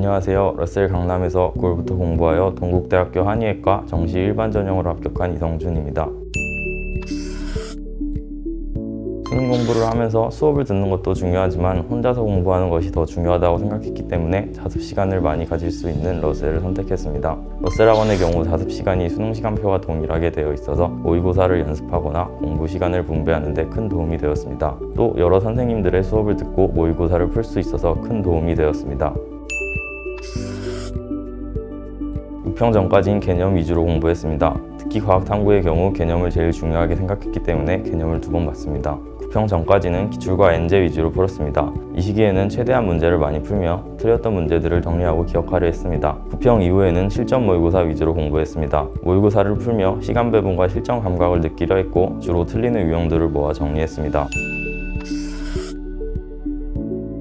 안녕하세요. 러셀 강남에서 9월부터 공부하여 동국대학교 한의학과 정시 일반 전형으로 합격한 이성준입니다. 수능 공부를 하면서 수업을 듣는 것도 중요하지만 혼자서 공부하는 것이 더 중요하다고 생각했기 때문에 자습 시간을 많이 가질 수 있는 러셀을 선택했습니다. 러셀 학원의 경우 자습 시간이 수능 시간표와 동일하게 되어 있어서 모의고사를 연습하거나 공부 시간을 분배하는 데 큰 도움이 되었습니다. 또 여러 선생님들의 수업을 듣고 모의고사를 풀 수 있어서 큰 도움이 되었습니다. 6평 전까지는 개념 위주로 공부했습니다. 특히 과학탐구의 경우 개념을 제일 중요하게 생각했기 때문에 개념을 2번 봤습니다. 9평 전까지는 기출과 엔제 위주로 풀었습니다. 이 시기에는 최대한 문제를 많이 풀며 틀렸던 문제들을 정리하고 기억하려 했습니다. 9평 이후에는 실전 모의고사 위주로 공부했습니다. 모의고사를 풀며 시간 배분과 실전 감각을 느끼려 했고 주로 틀리는 유형들을 모아 정리했습니다.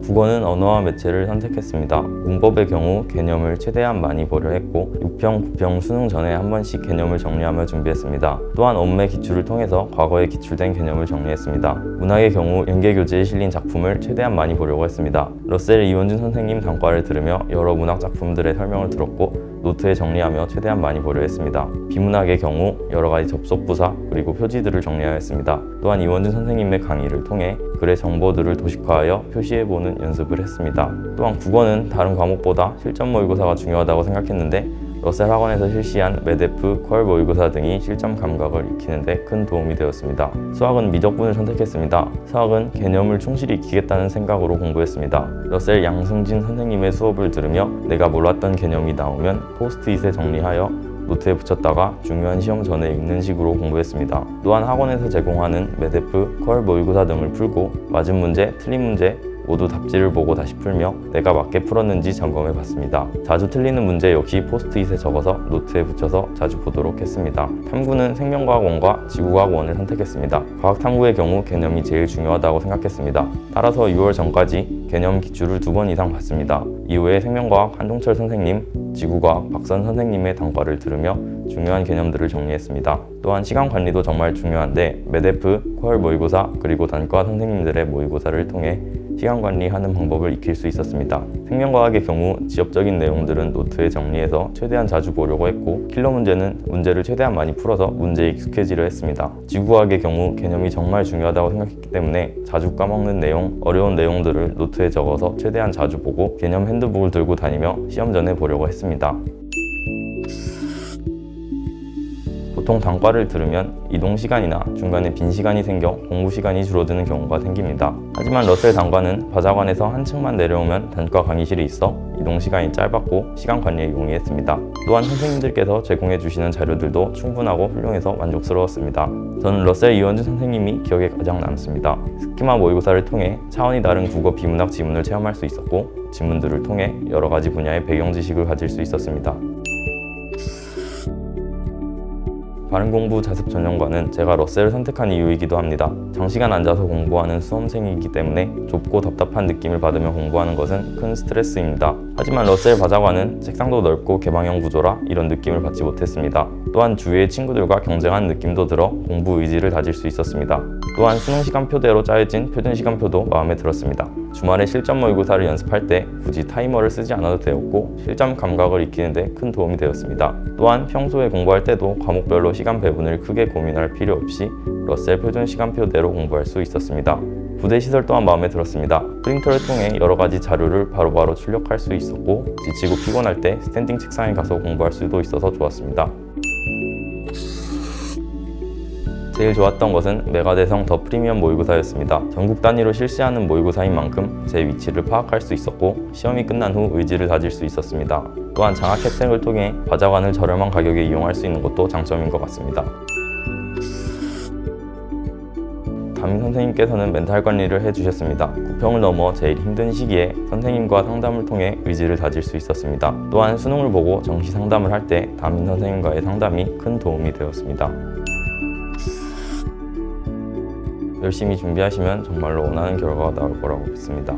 국어는 언어와 매체를 선택했습니다. 문법의 경우 개념을 최대한 많이 보려 했고 6평, 9평 수능 전에 한 번씩 개념을 정리하며 준비했습니다. 또한 언매 기출을 통해서 과거에 기출된 개념을 정리했습니다. 문학의 경우 연계교재에 실린 작품을 최대한 많이 보려고 했습니다. 러셀 이원준 선생님 단과를 들으며 여러 문학 작품들의 설명을 들었고 노트에 정리하며 최대한 많이 보려 했습니다. 비문학의 경우 여러 가지 접속 부사 그리고 표지들을 정리하였습니다. 또한 이원준 선생님의 강의를 통해 글의 정보들을 도식화하여 표시해보는 연습을 했습니다. 또한 국어는 다른 과목보다 실전 모의고사가 중요하다고 생각했는데 러셀 학원에서 실시한 매대프, 퀄 모의고사 등이 실전 감각을 익히는 데 큰 도움이 되었습니다. 수학은 미적분을 선택했습니다. 수학은 개념을 충실히 익히겠다는 생각으로 공부했습니다. 러셀 양승진 선생님의 수업을 들으며 내가 몰랐던 개념이 나오면 포스트잇에 정리하여 노트에 붙였다가 중요한 시험 전에 읽는 식으로 공부했습니다. 또한 학원에서 제공하는 매대프, 퀄 모의고사 등을 풀고 맞은 문제, 틀린 문제 모두 답지를 보고 다시 풀며 내가 맞게 풀었는지 점검해 봤습니다. 자주 틀리는 문제 역시 포스트잇에 적어서 노트에 붙여서 자주 보도록 했습니다. 탐구는 생명과학원과 지구과학원을 선택했습니다. 과학탐구의 경우 개념이 제일 중요하다고 생각했습니다. 따라서 6월 전까지 개념 기출을 2번 이상 봤습니다. 이후에 생명과학 한동철 선생님, 지구과학 박선 선생님의 단과를 들으며 중요한 개념들을 정리했습니다. 또한 시간 관리도 정말 중요한데 매대프, 퀄 모의고사 그리고 단과 선생님들의 모의고사를 통해 시간 관리하는 방법을 익힐 수 있었습니다. 생명과학의 경우 지엽적인 내용들은 노트에 정리해서 최대한 자주 보려고 했고 킬러 문제는 문제를 최대한 많이 풀어서 문제에 익숙해지려 했습니다. 지구과학의 경우 개념이 정말 중요하다고 생각했기 때문에 자주 까먹는 내용, 어려운 내용들을 노트에 적어서 최대한 자주 보고 개념 핸드북을 들고 다니며 시험 전에 보려고 했습니다. 보통 단과를 들으면 이동 시간이나 중간에 빈 시간이 생겨 공부 시간이 줄어드는 경우가 생깁니다. 하지만 러셀 단과는 바자관에서 한층만 내려오면 단과 강의실이 있어 이동 시간이 짧았고 시간 관리에 용이했습니다. 또한 선생님들께서 제공해 주시는 자료들도 충분하고 훌륭해서 만족스러웠습니다. 저는 러셀 이원준 선생님이 기억에 가장 남습니다. 스키마 모의고사를 통해 차원이 다른 국어 비문학 지문을 체험할 수 있었고 지문들을 통해 여러 가지 분야의 배경 지식을 가질 수 있었습니다. 발음공부 자습 전형과는 제가 러셀을 선택한 이유이기도 합니다. 장시간 앉아서 공부하는 수험생이기 때문에 좁고 답답한 느낌을 받으며 공부하는 것은 큰 스트레스입니다. 하지만 러셀 바자관은 책상도 넓고 개방형 구조라 이런 느낌을 받지 못했습니다. 또한 주위의 친구들과 경쟁하는 느낌도 들어 공부 의지를 다질 수 있었습니다. 또한 수능 시간표대로 짜여진 표준 시간표도 마음에 들었습니다. 주말에 실전 모의고사를 연습할 때 굳이 타이머를 쓰지 않아도 되었고 실전 감각을 익히는 데 큰 도움이 되었습니다. 또한 평소에 공부할 때도 과목별로 시간 배분을 크게 고민할 필요 없이 러셀 표준 시간표대로 공부할 수 있었습니다. 부대 시설 또한 마음에 들었습니다. 프린터를 통해 여러 가지 자료를 바로바로 출력할 수 있었고 지치고 피곤할 때 스탠딩 책상에 가서 공부할 수도 있어서 좋았습니다. 제일 좋았던 것은 메가대성 더 프리미엄 모의고사였습니다. 전국 단위로 실시하는 모의고사인 만큼 제 위치를 파악할 수 있었고 시험이 끝난 후 의지를 다질 수 있었습니다. 또한 장학 혜택을 통해 바자관을 저렴한 가격에 이용할 수 있는 것도 장점인 것 같습니다. 담임 선생님께서는 멘탈 관리를 해주셨습니다. 9평을 넘어 제일 힘든 시기에 선생님과 상담을 통해 의지를 다질 수 있었습니다. 또한 수능을 보고 정시 상담을 할 때 담임 선생님과의 상담이 큰 도움이 되었습니다. 열심히 준비하시면 정말로 원하는 결과가 나올 거라고 믿습니다.